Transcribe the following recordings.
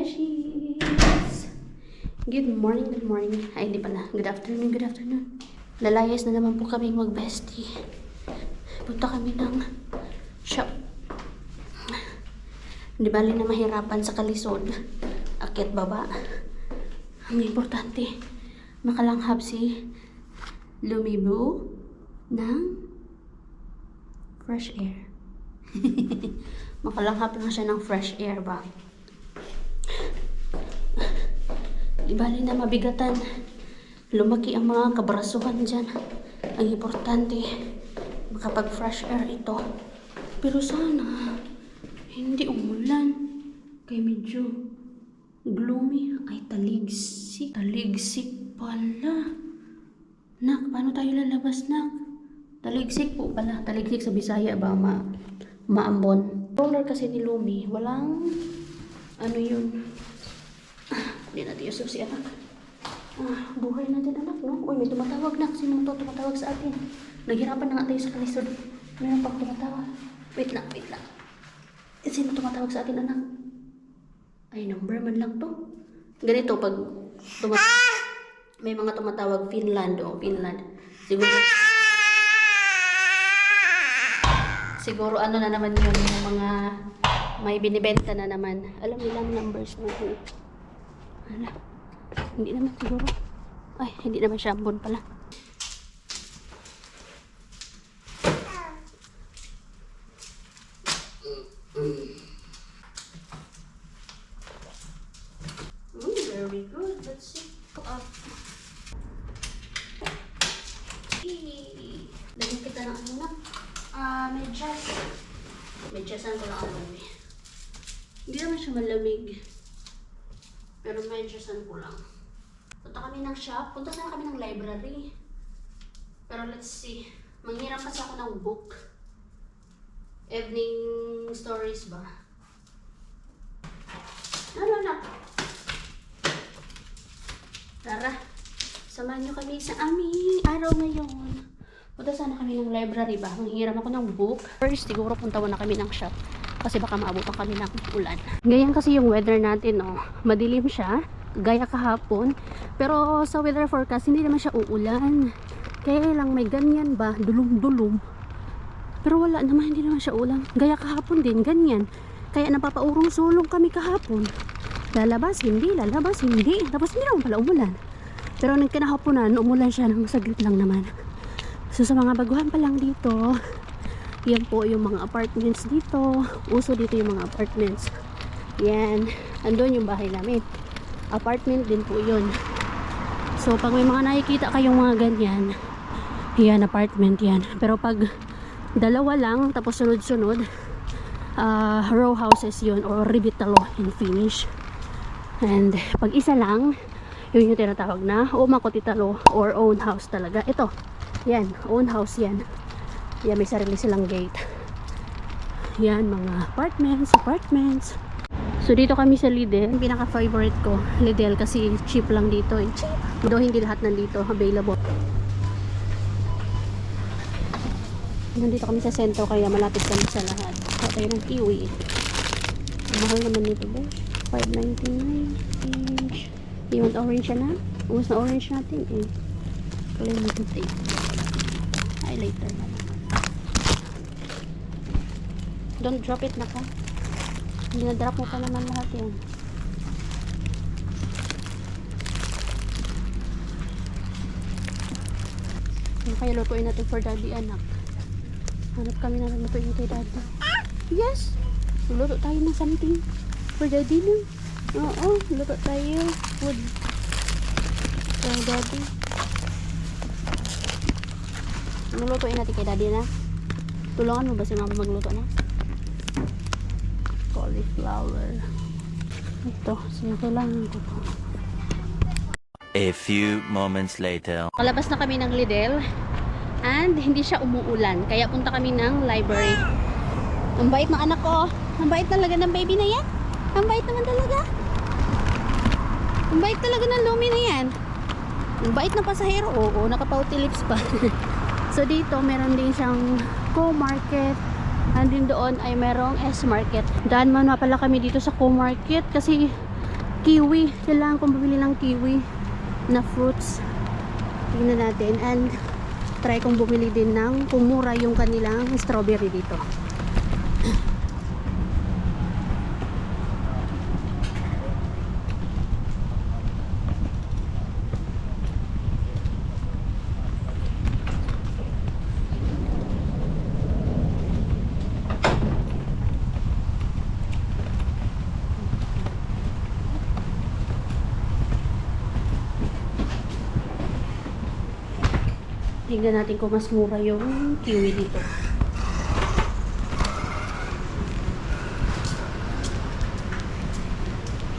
beshies! Good morning, good morning. Ay, hindi pala. Good afternoon, good afternoon. Lalayas na naman po kami mag-bestie. Punta kami ng shop. Di bali na mahirapan sa kalisod. Akyat baba. Ang importante, makalanghap si Lumibu ng fresh air. Makalanghap lang siya ng fresh air ba? Di bali na mabigatan. Lumaki ang mga kabrasuhan dyan. Ang importante, makapag fresh air ito. Pero sana, hindi umulan. Kaya medyo gloomy. Ay, taligsik. Taligsik pala. Nak, paano tayo lalabas, nak? Taligsik po pala. Taligsik sa Bisaya ba? Maambon. Roller kasi ni Lumi. Walang, ano yun? Hindi natin yusuf si anak. Buhay natin anak, no? Uy, may tumatawag, nak. Sino to tumatawag sa atin? Naghirapan na nga tayo sa kalisod. Mayroon pang tumatawag. Wait lang, wait lang. Sino tumatawag sa atin, anak? Ay, number man lang to. Ganito, pag may mga tumatawag, Finland, o Finland. Siguro ano na naman yun, yung mga may binibenta na naman. Alam nilang numbers mo. Hala. Hindi naman siguro. Ay, hindi naman siya ambon pala. Very good. Let's see. Up. Lagyan kita ng ano na. Medyas. Medyasan ko lang ang lamig. Hindi naman siya malamig. Pero medyasan ko lang. Punta kami ng shop. Punta sana kami ng library. Pero let's see. Manghiram kasi ako ng book. Evening stories ba? No. Tara. Samahan nyo kami sa aming araw ngayon. Punta sana kami ng library ba? Manghiram ako ng book. First, siguro punta muna kami ng shop. Kasi baka maabutan kami ng ulan. Ganyan kasi yung weather natin, no? Madilim siya, gaya kahapon. Pero sa weather forecast, hindi naman siya uulan. Kaya lang may ganyan ba, dulong-dulong. Pero wala naman, hindi naman siya ulan. Gaya kahapon din, ganyan. Kaya napapaurong-sulong kami kahapon. Lalabas, hindi. Tapos hindi naman pala umulan. Pero nagkanahaponan, umulan siya ng saglit lang naman. So sa mga baguhan pa lang dito, yan po yung mga apartments dito. Uso dito yung mga apartments. Yan. Andun yung bahay namin. Apartment din po yun. So pag may mga nakikita kayong mga ganyan, yan, apartment yan. Pero pag dalawa lang, tapos sunod-sunod, row houses yun, or ribitalo in Finnish. And pag isa lang, yun yung tinatawag na omakotitalo, or own house talaga. Ito, yan, own house yan. Yan, may sarili silang gate. Yan, mga apartments. So dito kami sa Lidl. Yung pinaka-favorite ko, Lidl, kasi cheap lang dito. Cheap! Though hindi lahat nandito available. Nandito kami sa sentro, kaya malapit kami sa lahat. Kaya tayo ng kiwi. Mahal naman nito ba? $5.99 each. You want orange na? Ubus na orange natin eh. Kalimutan tayo. Highlighter na. Don't drop it na ka. Dinadrop mo pa naman lahat yan. Yung kaya lutuin natin for daddy, anak. Hanap kami na lutuin kay daddy. Yes! Luto tayo ng something for daddy na. Oo, luto tayo. Food for daddy. Ano lutuin natin kay daddy na? Tulungan mo ba si mama magluto na? Cauliflower. Ito, kailangan ko to. A few moments later. Kalabas na kami ng Lidl and hindi siya umuulan. Kaya punta kami ng library. Ang bait ng anak ko. Ang bait talaga ng baby na yan. Ang bait naman talaga. Ang bait talaga ng Lumi na yan. Ang bait ng pasahero. Oo, nakapauti lips pa. So dito meron din siyang Co-Market. And din doon ay merong S-Market. Daan man pala kami dito sa Co-Market kasi kiwi. Kailangan kong bumili ng kiwi na fruits. Tingnan natin. And try kong bumili din ng kumura yung kanilang strawberry dito. Tingnan natin kung mas mura yung kiwi dito.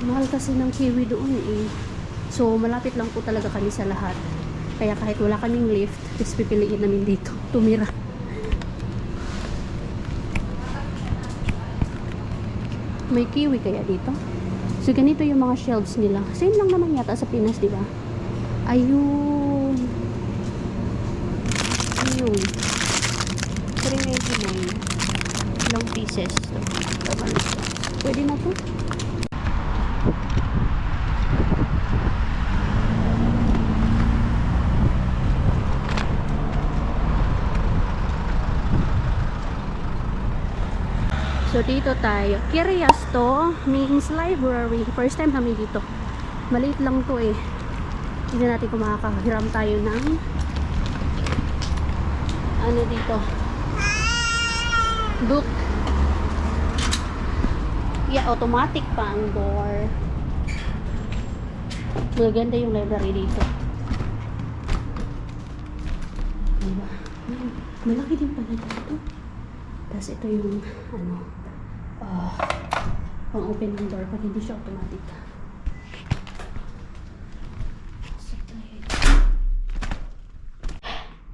Mahal kasi ng kiwi doon eh. So, malapit lang po talaga kami sa lahat. Kaya kahit wala kaming lift, is pipiliin namin dito. Tumira. May kiwi kaya dito? So, ganito yung mga shelves nila. Same lang naman yata sa Pinas, di ba? Ayun. Ayun. 399. Ilang pieces to. Pwede na to. So, dito tayo. Curious to means library. First time kami dito. Maliit lang to eh. Tignan natin kung makakahiram tayo ng ano dito. Book. Yeah, automatic pa ang door. Maganda yung library dito. Diba? Malaki din pala dito. Tapos ito yung ano, pang open ng door pag hindi siya automatic.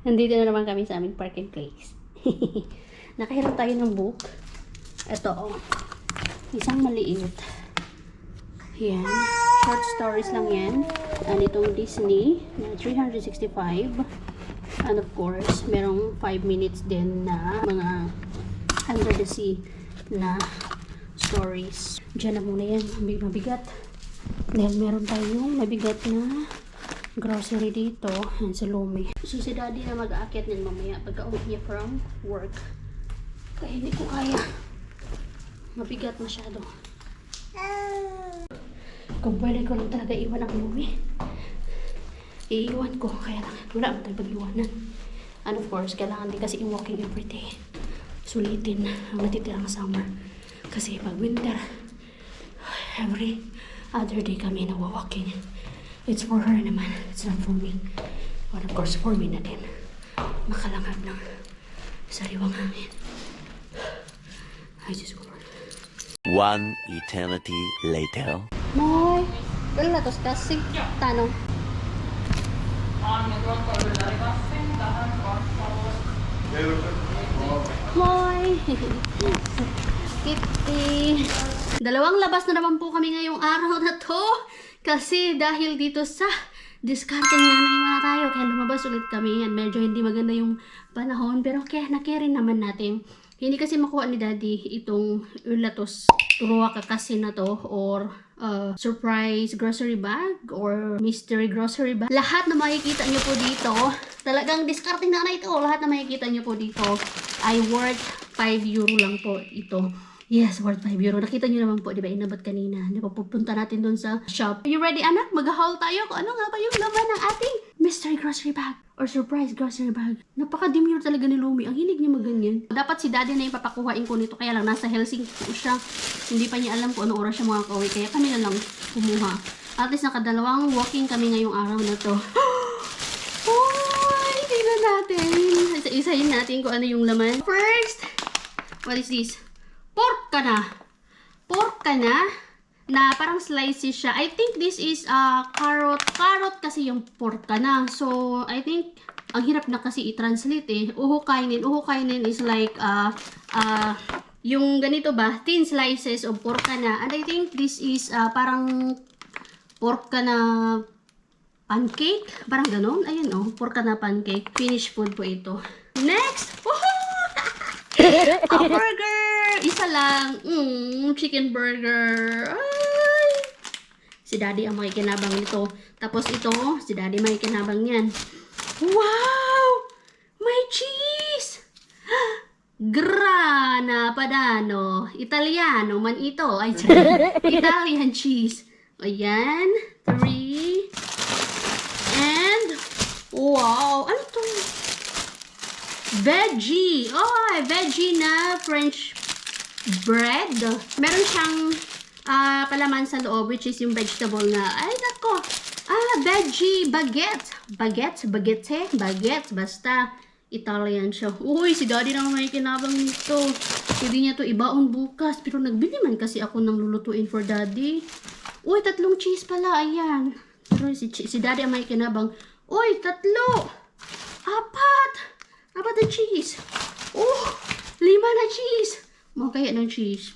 Nandito na naman kami sa aming parking place. Nakahiram tayo ng book. Ito, isang maliit. Yan. Short stories lang yan. And itong Disney na 365. And of course, merong 5 minutes din na mga under the sea na stories. Diyan na muna yan. Mabigat. Dahil meron tayong mabigat na grocery dito. Yan sa Lumi. So si daddy na mag-aakit din mamaya pagka-uwi niya from work. Kaya hindi ko kaya. Mabigat masyado. Kung pwede ko lang talaga iwan ang Lumi, iiwan ko. Kaya lang, wala mo tayong pag-iwanan. And of course, kailangan din kasi i-walking everyday. Sulitin ang natitirang summer. Kasi pag winter, every other day kami nawa-walking. It's for her naman. It's not for me. But of course, for me na din. Makalangab ng sariwang hangin. I just go. One eternity later. Moy! Wala tos kasi. Tanong. Moy! 50. Dalawang labas na naman po kami ngayong araw na to. Kasi dahil dito sa discarding na naiwan na tayo. Kaya lumabas ulit kami. Yan, medyo hindi maganda yung panahon. Pero kaya na-carry naman natin. Hindi kasi makuha ni daddy itong ulatos turuwa ka kasi na to or surprise grocery bag or mystery grocery bag. Lahat na makikita nyo po dito, talagang discarding na ito. Lahat na makikita nyo po dito ay worth 5 euro lang po ito. Yes, worth 5 euro. Nakita nyo naman po, di ba, inabot kanina. Di ba, pupunta natin dun sa shop. Are you ready, anak? Mag-haul tayo kung ano nga ba yung laman ng ating mystery grocery bag or surprise grocery bag. Napaka-demure talaga ni Lumi. Ang hilig niya maganyan. Dapat si daddy na yung papakuhain ko nito. Kaya lang, nasa Helsinki po siya. Hindi pa niya alam kung ano oras siya mga kauwi. Kaya kami na lang kumuha. At least nakadalawang walking kami ngayong araw na to. Ay, tingnan natin. Isa-isahin natin kung ano yung laman. First, what is this? Pork ka na. Pork ka na parang slices siya. I think this is carrot. Carrot kasi yung pork ka na. So, I think, ang hirap na kasi i-translate eh. Uhukainin. Uhukainin is like, yung ganito ba, thin slices of pork ka na. And I think this is parang pork ka na pancake. Parang ganun. Ayun oh, pork ka na pancake. Finished food po ito. Next! A burger! Isa lang. Chicken burger. Ay! Si Daddy ang makikinabang nito. Tapos ito, si Daddy makikinabang niyan. Wow! May cheese! Grana Padano. Italiano man ito. Ay, Italian cheese. Ayan. 3. And, wow! Ano to? Veggie. Oh, veggie na French bread. Meron siyang palaman sa loob, which is yung vegetable na, ay nako, veggie baguette. Baguette. Basta, Italian siya. Uy, si Daddy na may kinabang nito. Hindi niya to ibaon bukas. Pero nagbili man kasi ako ng lulutuin for Daddy. Uy, 3 cheese pala. Ayan. Pero si Daddy ang may kinabang. Uy, 3. 4 na cheese. Oh, 5 na cheese. Mga kaya ng cheese.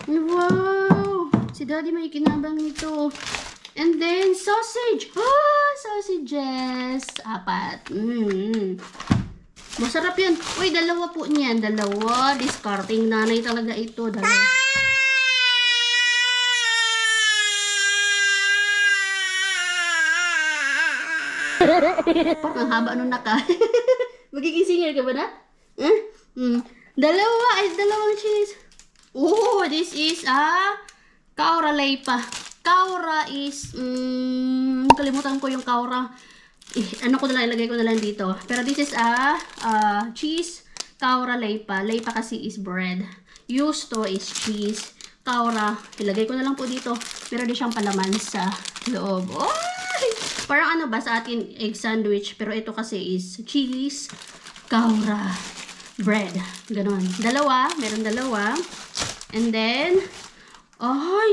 Wow. Si Daddy may kinabang nito. And then, sausage. Sausages. 4. Masarap yun. Uy, 2 po niyan. 2. Discarding nanay talaga ito. 2. Parang haba nung naka. Magiging singer ka ba na? 2 cheese. Oh, this is Kaura Leipa. Kaura is, kalimutan ko yung Kaura. Ano ko na lang, ilagay ko na lang dito. Pero this is cheese Kaura Leipa. Leipa kasi is bread. Yusto is cheese. Kaura, ilagay ko na lang po dito. Pero di siyang palaman sa loob. Oh! Parang ano ba sa atin egg sandwich. Pero ito kasi is cheese Kaura bread. Ganon. 2. Meron 2. And then,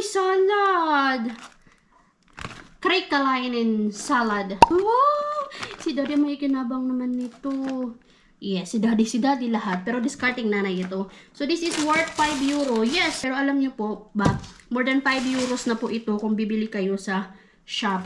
salad. Krekalainen salad. Wow! Si Daddy may kinabang naman nito. Yes, si Daddy lahat. Pero discarding nanay ito. So, this is worth 5 euro. Yes, pero alam niyo po ba, more than 5 euros na po ito kung bibili kayo sa shop.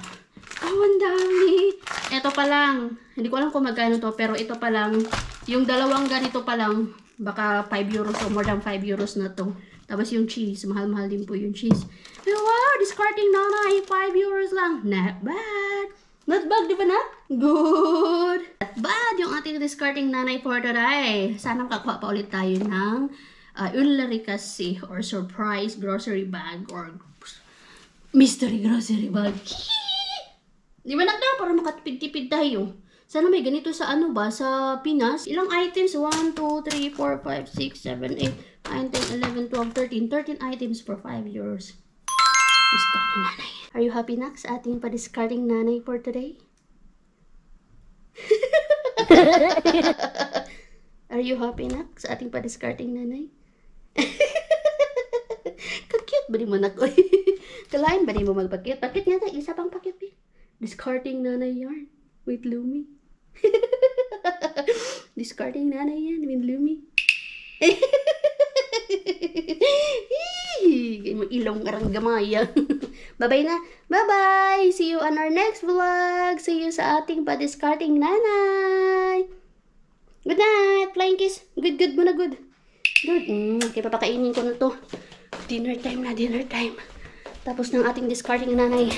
Ang dami. Ito pa lang. Hindi ko alam kung magkano to, pero ito pa lang. Yung 2 ganito pa lang, baka 5 euros o more than 5 euros na to. Tapos yung cheese, mahal-mahal din po yung cheese. Wow, discarding nanay, 5 euros lang. Not bad. Not bad, di ba na? Good. Not bad yung ating discarding nanay for today. Sana makakuha pa ulit tayo ng Ulari kasi or surprise grocery bag or mystery grocery bag. Di ba nakita? Para makatipid-tipid tayo. Sana may ganito sa ano ba? Sa Pinas. Ilang items? 1, 2, 3, 4, 5, 6, 7, 8, 9, 10, 11, 12, 13. 13 items for 5 euros. Discarding nanay. Are you happy, Nak, sa ating pa-discarding nanay for today? Are you happy, Nak, sa ating pa-discarding nanay? Kakit ba di mo, Nak? Kalain ba di mo magpakit? Pakit nga tayo. Isa pang pakit, eh. Discarding nanay yarn. With Lumi. Discarding nanay yan with Lumi. Mo ilong arang gamaya. Bye-bye na. Bye-bye. See you on our next vlog. See you sa ating pa-discarding nanay. Good night. Flying kiss. Good muna, good. Good. Okay, papakainin ko na to. Dinner time na, dinner time. Tapos ng ating discarding nanay.